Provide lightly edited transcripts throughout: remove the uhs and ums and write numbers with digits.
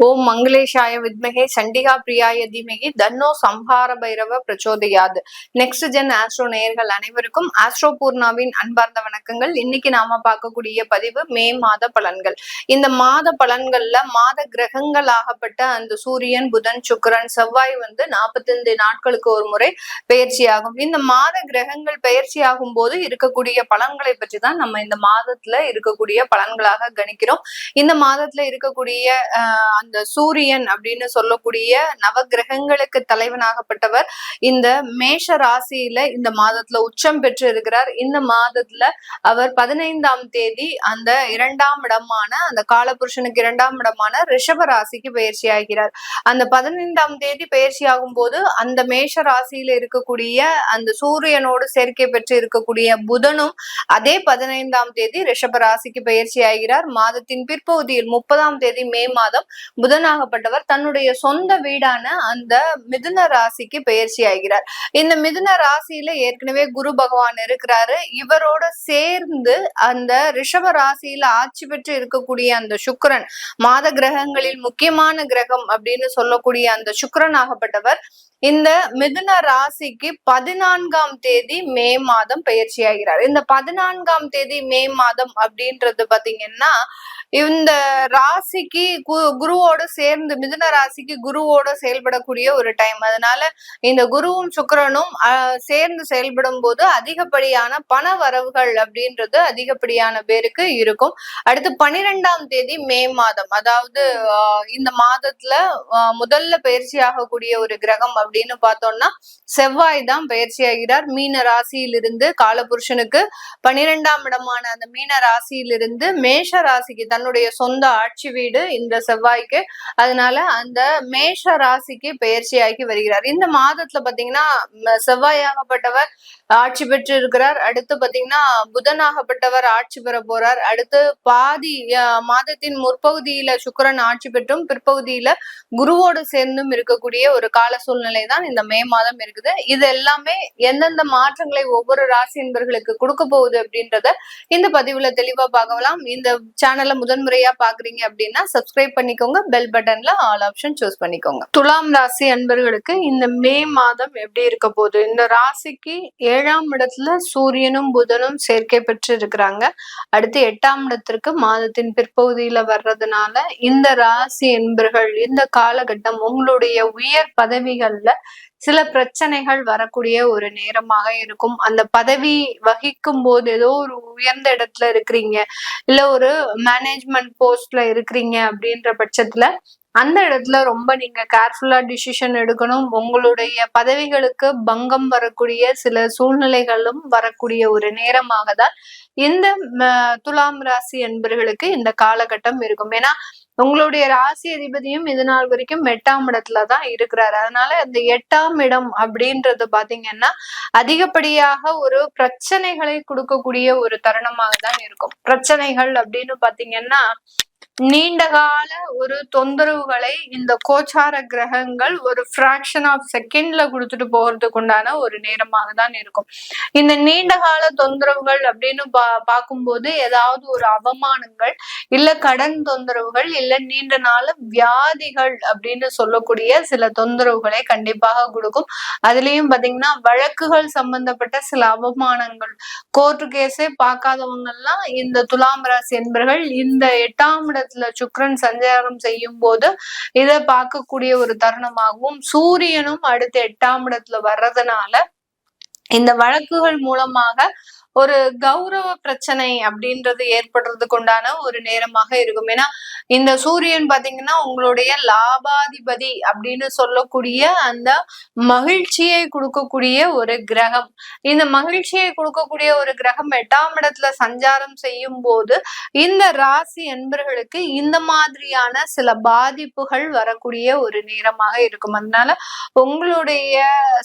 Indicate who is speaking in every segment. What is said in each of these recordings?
Speaker 1: ஓம் மங்களேஷாய வித்மகே சண்டிகா பிரியாய தீமகி தன்னோ சம்ஹார பைரவ பிரச்சோதயாது. நெக்ஸ்ட் ஜென் ஆஸ்ட்ரோ நேயர்கள் அனைவருக்கும் ஆஸ்ட்ரோ பூர்ணாவின் அன்பார்ந்த வணக்கங்கள். இன்னைக்கு நாம பார்க்கக்கூடிய பதிவு மே மாத பலன்கள். இந்த மாத பலன்கள்ல மாத கிரகங்கள் ஆகப்பட்ட அந்த சூரியன், புதன், சுக்கிரன், செவ்வாய் 45 நாட்களுக்கு ஒரு முறை பயிற்சியாகும். இந்த மாத கிரகங்கள் பயிற்சி ஆகும் போது இருக்கக்கூடிய பலன்களை பற்றி தான் நம்ம இந்த மாதத்துல இருக்கக்கூடிய பலன்களாக கணிக்கிறோம். இந்த மாதத்துல இருக்கக்கூடிய அந்த சூரியன் அப்படின்னு சொல்லக்கூடிய நவகிரகங்களுக்கு தலைவனாகப்பட்டவர் இந்த மேஷ ராசியில இந்த மாதத்துல உச்சம் பெற்று இருக்கிறார். இந்த மாதத்துல அவர் 15ஆம் தேதி அந்த 2ஆம் இடமான அந்த காலபுருஷனுக்கு 2ஆம் இடமான ரிஷப ராசிக்கு பயிற்சி ஆகிறார். அந்த 15ஆம் தேதி பயிற்சி ஆகும் போது அந்த மேஷ ராசியில இருக்கக்கூடிய அந்த சூரியனோடு சேர்க்கை பெற்று இருக்கக்கூடிய புதனும் அதே 15ஆம் தேதி ரிஷப ராசிக்கு பயிற்சி ஆகிறார். மாதத்தின் பிற்பகுதியில் 30ஆம் தேதி மே மாதம் புதனாகப்பட்டவர் தன்னுடைய சொந்த வீடான அந்த மிதுன ராசிக்கு பயிற்சி ஆகிறார். இந்த மிதுன ராசியில ஏற்கனவே குரு பகவான் இருக்கிறாரு. இவரோட சேர்ந்து அந்த ரிஷப ராசியில ஆட்சி பெற்று இருக்கக்கூடிய அந்த சுக்கிரன், மாத கிரகங்களில் முக்கியமான கிரகம் அப்படின்னு சொல்லக்கூடிய அந்த சுக்கிரன் ஆகப்பட்டவர் இந்த மிதுன ராசிக்கு 14ஆம் தேதி மே மாதம் பயிற்சி ஆகிறார். இந்த 14ஆம் தேதி மே மாதம் அப்படின்றது பாத்தீங்கன்னா இந்த ராசிக்கு குருவோட சேர்ந்து மிதுன ராசிக்கு குருவோட செயல்படக்கூடிய ஒரு டைம். அதனால இந்த குருவும் சுக்கிரனும் சேர்ந்து செயல்படும் போது அதிகப்படியான பண வரவுகள் அப்படின்றது அதிகப்படியான பேருக்கு இருக்கும். அடுத்து 12ஆம் தேதி மே மாதம், அதாவது இந்த மாதத்துல முதல்ல பயிற்சி ஆகக்கூடிய ஒரு கிரகம் அப்படின்னு பார்த்தோம்னா செவ்வாய் தான் பயிற்சி ஆகிறார். மீன ராசியிலிருந்து காலபுருஷனுக்கு 12ஆம் இடமான அந்த மீன ராசியிலிருந்து மேஷ ராசிக்கு தன்னுடைய சொந்த ஆட்சி வீடு இந்த செவ்வாய்க்கு. அதனால அந்த மேஷ ராசிக்கு பயிற்சியாகி வருகிறார். இந்த மாதத்துல பாத்தீங்கன்னா செவ்வாயாகப்பட்டவர் ஆட்சி பெற்று இருக்கிறார். அடுத்து பாத்தீங்கன்னா புதனாகப்பட்டவர் ஆட்சி பெற போறார். அடுத்து பாதி மாதத்தின் முற்பகுதியில சுக்கிரன் ஆட்சி பெற்றும் பிற்பகுதியில குருவோடு சேர்ந்தும் இருக்கக்கூடிய ஒரு கால சூழ்நிலை தான் இந்த மே மாதம் இருக்குது. இது எல்லாமே எந்தெந்த மாற்றங்களை ஒவ்வொரு ராசி என்பர்களுக்கு கொடுக்க போகுது அப்படின்றத இந்த பதிவுல தெளிவா பார்க்கலாம். இந்த சேனலை முதன்முறையா பாக்குறீங்க அப்படின்னா சப்ஸ்கிரைப் பண்ணிக்கோங்க, பெல் பட்டன்ல ஆல் ஆப்ஷன் சூஸ் பண்ணிக்கோங்க. துலாம் ராசி அன்பர்களுக்கு இந்த மே மாதம் எப்படி இருக்க போகுது? இந்த ராசிக்கு 7ஆம் இடத்துல சூரியனும் புதனும் சேர்க்கை பெற்று இருக்கிறாங்க. அடுத்து 8ஆம் இடத்திற்கு மாதத்தின் பிற்பகுதியில வர்றதுனால இந்த ராசி என்பர்கள் இந்த காலகட்டம் உங்களுடைய உயர் பதவிகள்ல சில பிரச்சனைகள் வரக்கூடிய ஒரு நேரமாக இருக்கும். அந்த பதவி வகிக்கும் போது ஏதோ ஒரு உயர்ந்த இடத்துல இருக்கிறீங்க, இல்ல ஒரு மேனேஜ்மெண்ட் போஸ்ட்ல இருக்கிறீங்க அப்படின்ற பட்சத்துல அந்த இடத்துல ரொம்ப நீங்க கேர்ஃபுல்லா டிசிஷன் எடுக்கணும். உங்களுடைய பதவிகளுக்கு பங்கம் வரக்கூடிய சில சூழ்நிலைகளும் வரக்கூடிய ஒரு நேரமாக தான் இந்த துலாம் ராசி என்பர்களுக்கு இந்த காலகட்டம் இருக்கும். ஏன்னா உங்களுடைய ராசி அதிபதியும் இது நாள் வரைக்கும் 8ஆம் இடத்துலதான் இருக்கிறாரு. அதனால இந்த 8ஆம் இடம் அப்படின்றது பாத்தீங்கன்னா அதிகப்படியாக ஒரு பிரச்சனைகளை கொடுக்கக்கூடிய ஒரு தருணமாக தான் இருக்கும். பிரச்சனைகள் அப்படின்னு பாத்தீங்கன்னா நீண்ட கால ஒரு தொந்தரவுகளை இந்த கோச்சார கிரகங்கள் ஒரு ஃபிராக்ஷன் ஆஃப் செகண்ட்ல கொடுத்துட்டு போறதுக்கு உண்டான ஒரு நேரமாக தான் இருக்கும். இந்த நீண்ட கால தொந்தரவுகள் அப்படின்னு பார்க்கும்போது ஏதாவது ஒரு அவமானங்கள், இல்ல கடன் தொந்தரவுகள், இல்ல நீண்ட நாள வியாதிகள் அப்படின்னு சொல்லக்கூடிய சில தொந்தரவுகளை கண்டிப்பாக கொடுக்கும். அதுலயும் பாத்தீங்கன்னா வழக்குகள் சம்பந்தப்பட்ட சில அவமானங்கள், கோர்ட்டு கேஸே பார்க்காதவங்க எல்லாம் இந்த துலாம் ராசி என்பர்கள் இந்த 8ஆம் இடத்துல சுக்கிரன் சஞ்சாரம் செய்யும் போது இதை பார்க்கக்கூடிய ஒரு தருணமாகவும், சூரியனும் அடுத்து 8ஆம் இடத்துல வர்றதுனால இந்த வழக்குகள் மூலமாக ஒரு கௌரவ பிரச்சனை அப்படின்றது ஏற்படுறதுக்கு உண்டான ஒரு நேரமாக இருக்கும். ஏன்னா இந்த சூரியன் பாத்தீங்கன்னா உங்களுடைய லாபாதிபதி அப்படின்னு சொல்லக்கூடிய அந்த மகிழ்ச்சியை கொடுக்கக்கூடிய ஒரு கிரகம். இந்த மகிழ்ச்சியை கொடுக்கக்கூடிய ஒரு கிரகம் 8ஆம் இடத்துல சஞ்சாரம் செய்யும் போது இந்த ராசி என்பர்களுக்கு இந்த மாதிரியான சில பாதிப்புகள் வரக்கூடிய ஒரு நேரமாக இருக்கும். அதனால உங்களுடைய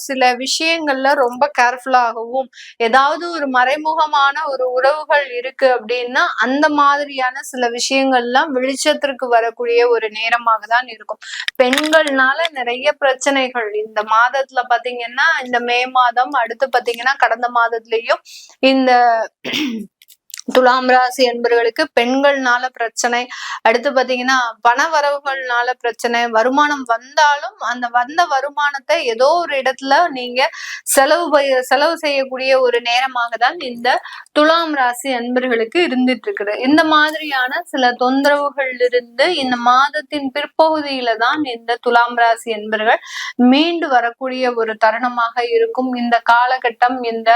Speaker 1: சில விஷயங்கள்ல ரொம்ப கேர்ஃபுல்லாகவும், ஏதாவது ஒரு மறைமுகமான ஒரு உறவுகள் இருக்கு அப்படின்னா அந்த மாதிரியான சில விஷயங்கள்லாம் வெளிச்சத்திற்கு வரக்கூடிய ஒரு நேரமாக தான் இருக்கும். பெண்கள்னால நிறைய பிரச்சனைகள் இந்த மாதத்துல பாத்தீங்கன்னா இந்த மே மாதம், அடுத்து பாத்தீங்கன்னா கடந்த மாதத்துலயும் இந்த துலாம் ராசி என்பவர்களுக்கு பெண்கள்னால பிரச்சனை, அடுத்து பாத்தீங்கன்னா பண வரவுகள்னால பிரச்சனை, வருமானம் வந்தாலும் அந்த வந்த வருமானத்தை ஏதோ ஒரு இடத்துல நீங்க செலவு செய்யக்கூடிய ஒரு நேரமாக தான் இந்த துலாம் ராசி அன்பர்களுக்கு இருந்துட்டு இருக்குது. இந்த மாதிரியான சில தொந்தரவுகள் இருந்து இந்த மாதத்தின் பிற்பகுதியில தான் இந்த துலாம் ராசி என்பர்கள் மீண்டு வரக்கூடிய ஒரு தருணமாக இருக்கும். இந்த காலகட்டம் இந்த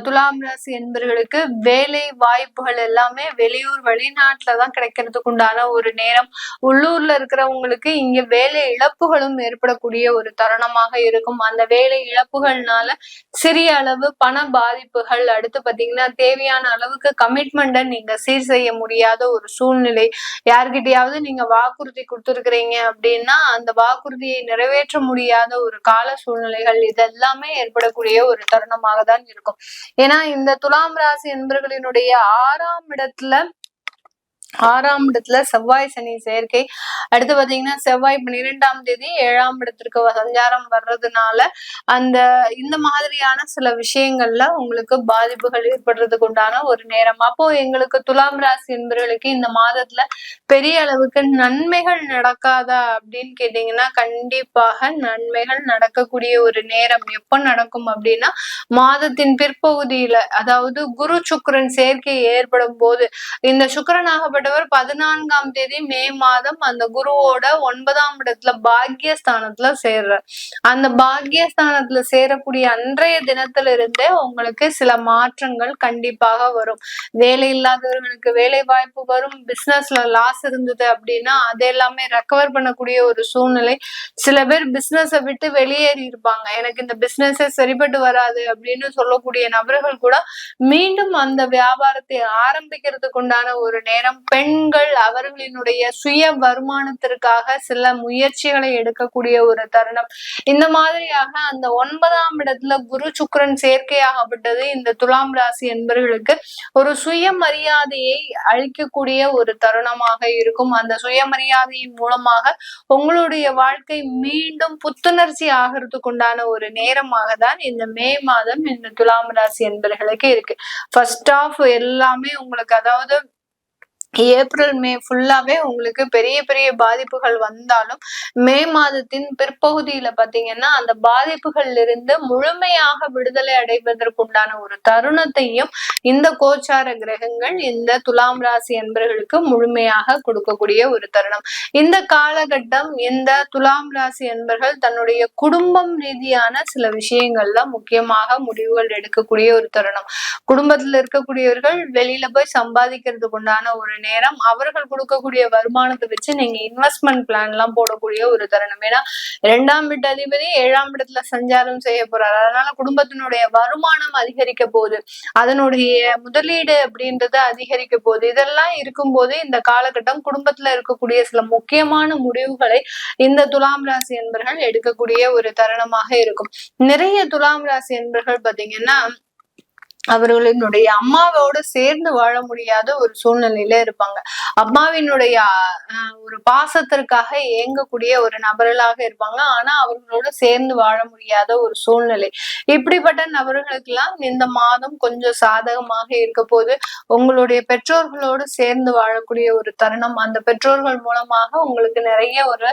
Speaker 1: துலாம் ராசி என்பர்களுக்கு வேலை வாய்ப்புகள் எல்லாமே வெளியூர் வெளிநாட்டுலதான் கிடைக்கிறதுக்கு உண்டான ஒரு நேரம். உள்ளூர்ல இருக்கிறவங்களுக்கு இங்க வேலை இழப்புகளும் ஏற்படக்கூடிய ஒரு தருணமாக இருக்கும். அந்த வேலை இழப்புகள்னால சிறிய அளவு பண பாதிப்புகள், அடுத்து பாத்தீங்கன்னா தேவையான அளவுக்கு கமிட்மெண்ட்டை நீங்க சீர் செய்ய முடியாத ஒரு சூழ்நிலை, யார்கிட்டயாவது நீங்க வாக்குறுதி கொடுத்துருக்கிறீங்க அப்படின்னா அந்த வாக்குறுதியை நிறைவேற்ற முடியாத ஒரு கால சூழ்நிலைகள் இதெல்லாமே ஏற்படக்கூடிய ஒரு தருணமாக தான் இருக்கும். ஏன்னா இந்த துலாம் ராசி என்பவர்களினுடைய ஆறாம் இடத்துல செவ்வாய் சனி சேர்க்கை, அடுத்து பாத்தீங்கன்னா செவ்வாய் 12ஆம் தேதி 7ஆம் இடத்திற்கு சஞ்சாரம் வர்றதுனால இந்த மாதிரியான சில விஷயங்கள்ல உங்களுக்கு பாதிப்புகள் ஏற்படுறதுக்கு உண்டான ஒரு நேரம். அப்போ எங்களுக்கு துலாம் ராசி என்பவர்களுக்கு இந்த மாதத்துல பெரிய அளவுக்கு நன்மைகள் நடக்காதா அப்படின்னு கேட்டீங்கன்னா கண்டிப்பாக நன்மைகள் நடக்கக்கூடிய ஒரு நேரம். எப்ப நடக்கும் அப்படின்னா மாதத்தின் பிற்பகுதியில, அதாவது குரு சுக்கிரன் சேர்க்கை ஏற்படும் போது, இந்த சுக்கிரனாகப்பட்டவர் 14ஆம் தேதி மே மாதம் அந்த குருவோட 9ஆம் இடத்துல பாக்கியஸ்தானத்துல சேர்றார். அந்த பாக்கியஸ்தானத்துல சேரக்கூடிய அன்றைய தினத்திலிருந்தே உங்களுக்கு சில மாற்றங்கள் கண்டிப்பாக வரும். வேலை இல்லாதவர்களுக்கு வேலை வாய்ப்பு வரும். பிசினஸ்ல லாஸ் இருந்தது அப்படின்னா அது எல்லாமே ரெக்கவர் பண்ணக்கூடிய ஒரு சூழ்நிலை. சில பேர் பிசினஸை விட்டு வெளியேறி இருப்பாங்க, எனக்கு இந்த பிசினஸே சரிப்பட்டு வராது அப்படின்னு சொல்லக்கூடிய நபர்கள் கூட மீண்டும் அந்த வியாபாரத்தை ஆரம்பிக்கிறதுக்கு உண்டான ஒரு நேரம். பெண்கள் அவர்களினுடைய சுய வருமானத்திற்காக சில முயற்சிகளை எடுக்கக்கூடிய ஒரு தருணம். இந்த மாதிரியாக அந்த 9ஆம் இடத்துல குரு சுக்கிரன் சேர்க்கையாகப்பட்டது இந்த துலாம் ராசி என்பவர்களுக்கு ஒரு சுயமரியாதையை அளிக்கக்கூடிய ஒரு தருணமாக இருக்கும். அந்த சுயமரியாதையின் மூலமாக உங்களுடைய வாழ்க்கை மீண்டும் புத்துணர்ச்சி ஆகிறதுக்கு உண்டான ஒரு நேரமாக தான் இந்த மே மாதம் இந்த துலாம் ராசி என்பவர்களுக்கு இருக்கு. ஃபர்ஸ்ட் ஆஃப் எல்லாமே உங்களுக்கு, அதாவது ஏப்ரல் மே ஃபுல்லாவே உங்களுக்கு பெரிய பெரிய பாதிப்புகள் வந்தாலும் மே மாதத்தின் பிற்பகுதியில பாத்தீங்கன்னா அந்த பாதிப்புகள்ல இருந்து முழுமையாக விடுதலை அடைவதற்குண்டான ஒரு தருணத்தையும் இந்த கோச்சார கிரகங்கள் இந்த துலாம் ராசி என்பவர்களுக்கு முழுமையாக கொடுக்கக்கூடிய ஒரு தருணம். இந்த காலகட்டம் இந்த துலாம் ராசி என்பவர்கள் தன்னுடைய குடும்பம் ரீதியான சில விஷயங்கள்ல முக்கியமாக முடிவுகள் எடுக்கக்கூடிய ஒரு தருணம். குடும்பத்துல இருக்கக்கூடியவர்கள் வெளியில போய் சம்பாதிக்கிறதுக்கு உண்டான ஒரு நேரம். அவர்கள் கொடுக்கக்கூடிய வருமானத்தை வச்சு நீங்க இன்வெஸ்ட்மெண்ட் பிளான் எல்லாம் போடக்கூடிய ஒரு தருணம். ஏன்னா 2ஆம் வீட்டு அதிபதி 7ஆம் இடத்துல சஞ்சாரம் செய்ய போறாரு. அதனால குடும்பத்தினுடைய வருமானம் அதிகரிக்க போகுது, அதனுடைய முதலீடு அப்படின்றது அதிகரிக்க போகுது. இதெல்லாம் இருக்கும்போது இந்த காலகட்டம் குடும்பத்துல இருக்கக்கூடிய சில முக்கியமான முடிவுகளை இந்த துலாம் ராசி என்பர்கள் எடுக்கக்கூடிய ஒரு தருணமாக இருக்கும். நிறைய துலாம் ராசி என்பர்கள் பாத்தீங்கன்னா அவர்களினுடைய அம்மாவோடு சேர்ந்து வாழ முடியாத ஒரு சூழ்நிலையில இருப்பாங்க. அம்மாவினுடைய ஒரு பாசத்திற்காக ஏங்கக்கூடிய ஒரு நபர்களாக இருப்பாங்க. ஆனா அவர்களோடு சேர்ந்து வாழ முடியாத ஒரு சூழ்நிலை. இப்படிப்பட்ட நபர்களுக்கு எல்லாம் இந்த மாதம் கொஞ்சம் சாதகமாக இருக்க போது உங்களுடைய பெற்றோர்களோடு சேர்ந்து வாழக்கூடிய ஒரு தருணம். அந்த பெற்றோர்கள் மூலமாக உங்களுக்கு நிறைய ஒரு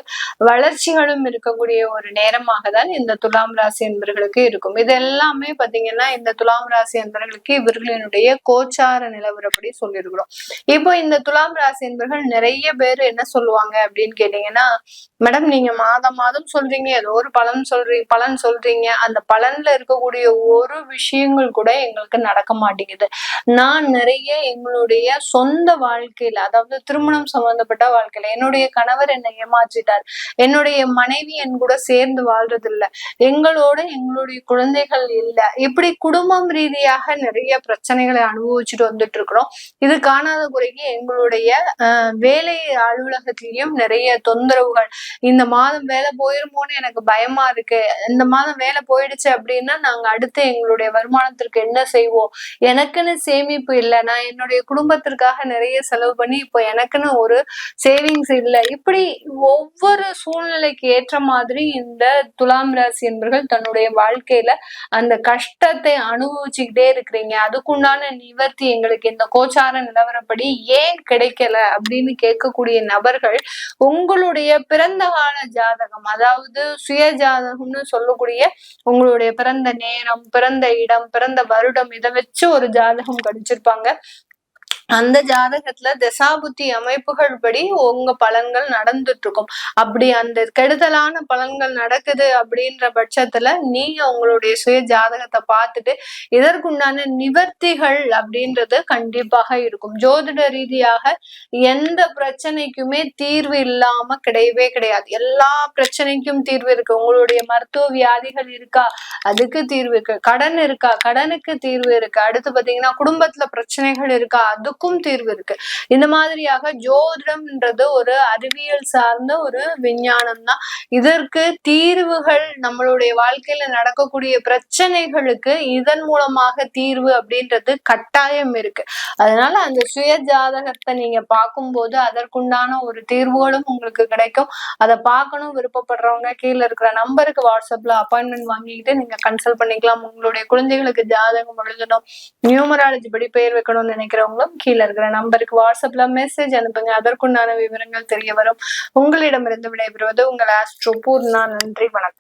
Speaker 1: வளர்ச்சிகளும் இருக்கக்கூடிய ஒரு நேரமாக தான் இந்த துலாம் ராசி என்பவர்களுக்கு இருக்கும். இது எல்லாமே பாத்தீங்கன்னா இந்த துலாம் ராசி இவர்களினுடைய கோச்சார நிலவரப்படி சொல்லியிருக்கிறோம். இப்போ இந்த துலாம் ராசி என்பவர்கள் நிறைய பேர் என்ன சொல்லுவாங்க அப்படின்னு கேட்டீங்கன்னா, மேடம் நீங்க மாதம் சொல்றீங்க, ஏதோ ஒரு பலன் சொல்றீங்க, அந்த பலன்ல இருக்கக்கூடிய ஒரு விஷயங்கள் கூட எங்களுக்கு நடக்க மாட்டேங்குது. நான் நிறைய எங்களுடைய சொந்த வாழ்க்கையில, அதாவது திருமணம் சம்பந்தப்பட்ட வாழ்க்கையில என்னுடைய கணவர் என்னை ஏமாற்றிட்டார், என்னுடைய மனைவி என் கூட சேர்ந்து வாழ்றது இல்ல, எங்களுடைய குழந்தைகள் இல்ல, இப்படி குடும்பம் ரீதியாக நிறைய பிரச்சனைகளை அனுபவிச்சுட்டு வந்துட்டு இருக்கிறோம். இது காணாத குறைக்கு எங்களுடைய வேலை அலுவலகத்திலையும் நிறைய தொந்தரவுகள். இந்த மாதம் வேலை போயிருமோன்னு எனக்கு பயமா இருக்கு, இந்த மாதம் வேலை போயிடுச்சு அப்படின்னா நாங்க அடுத்து எங்களுடைய வருமானத்திற்கு என்ன செய்வோம், எனக்குன்னு சேமிப்பு இல்லை, நான் என்னுடைய குடும்பத்திற்காக நிறைய செலவு பண்ணி இப்போ எனக்குன்னு ஒரு சேவிங்ஸ் இல்லை. இப்படி ஒவ்வொரு சூழ்நிலைக்கு ஏற்ற மாதிரி இந்த துலாம் ராசி என்பவர்கள் தன்னுடைய வாழ்க்கையில அந்த கஷ்டத்தை அனுபவிச்சுக்கிட்டே இருக்கிறீங்க, அதுக்குண்டான நிவர்த்தி எங்களுக்கு இந்த கோச்சார நிலவரப்படி ஏன் கிடைக்கல அப்படின்னு கேட்கக்கூடிய நபர்கள் உங்களுடைய பிறந்த கால ஜாதகம், அதாவது சுய ஜாதகம்னு சொல்லக்கூடிய உங்களுடைய பிறந்த நேரம், பிறந்த இடம், பிறந்த வருடம் இதை வச்சு ஒரு ஜாதகம் கடிச்சிருப்பாங்க. அந்த ஜாதகத்துல தசாபுத்தி அமைப்புகள் படி உங்க பலன்கள் நடந்துட்டு இருக்கும். அப்படி அந்த கெடுதலான பலன்கள் நடக்குது அப்படின்ற பட்சத்துல நீங்க உங்களுடைய சுய ஜாதகத்தை பார்த்துட்டு இதற்குண்டான நிவர்த்திகள் அப்படின்றது கண்டிப்பாக இருக்கும். ஜோதிட ரீதியாக எந்த பிரச்சனைக்குமே தீர்வு இல்லாம கிடையவே கிடையாது. எல்லா பிரச்சனைக்கும் தீர்வு இருக்கு. உங்களுடைய மருத்துவ வியாதிகள் இருக்கா, அதுக்கு தீர்வு இருக்கு. கடன் இருக்கா, கடனுக்கு தீர்வு இருக்கு. அடுத்து பாத்தீங்கன்னா குடும்பத்துல பிரச்சனைகள் இருக்கா, அதுக்கும் தீர்வு இருக்கு. இந்த மாதிரியாக ஜோதிடம்ன்றது ஒரு அறிவியல் சார்ந்த ஒரு விஞ்ஞானம் தான். இதற்கு தீர்வுகள் நம்மளுடைய வாழ்க்கையில நடக்கக்கூடிய பிரச்சனைகளுக்கு இதன் மூலமாக தீர்வு அப்படின்றது கட்டாயம் இருக்கு. அதனால அந்த சுய ஜாதகத்தை நீங்க பார்க்கும்போது அதற்குண்டான ஒரு தீர்வுகளும் உங்களுக்கு கிடைக்கும். அதை பார்க்கணும் விருப்பப்படுறவங்க கீழே இருக்கிற நம்பருக்கு வாட்ஸ்அப்ல அப்பாயின்மெண்ட் வாங்கிக்கிட்டு நீங்க கன்சல்ட் பண்ணிக்கலாம். உங்களுடைய குழந்தைகளுக்கு ஜாதகம் எழுதணும், நியூமராலஜி படி பெயர் வைக்கணும்னு நினைக்கிறவங்களும் கீழே இருக்கிற நம்பருக்கு வாட்ஸ்அப்ல மெசேஜ் அனுப்புங்க. அதற்குண்டான விவரங்கள் தெரிய வரும். உங்களிடமிருந்து விடைபெறுவது உங்கள் ஆஸ்ட்ரோ பூர்ணா. நன்றி, வணக்கம்.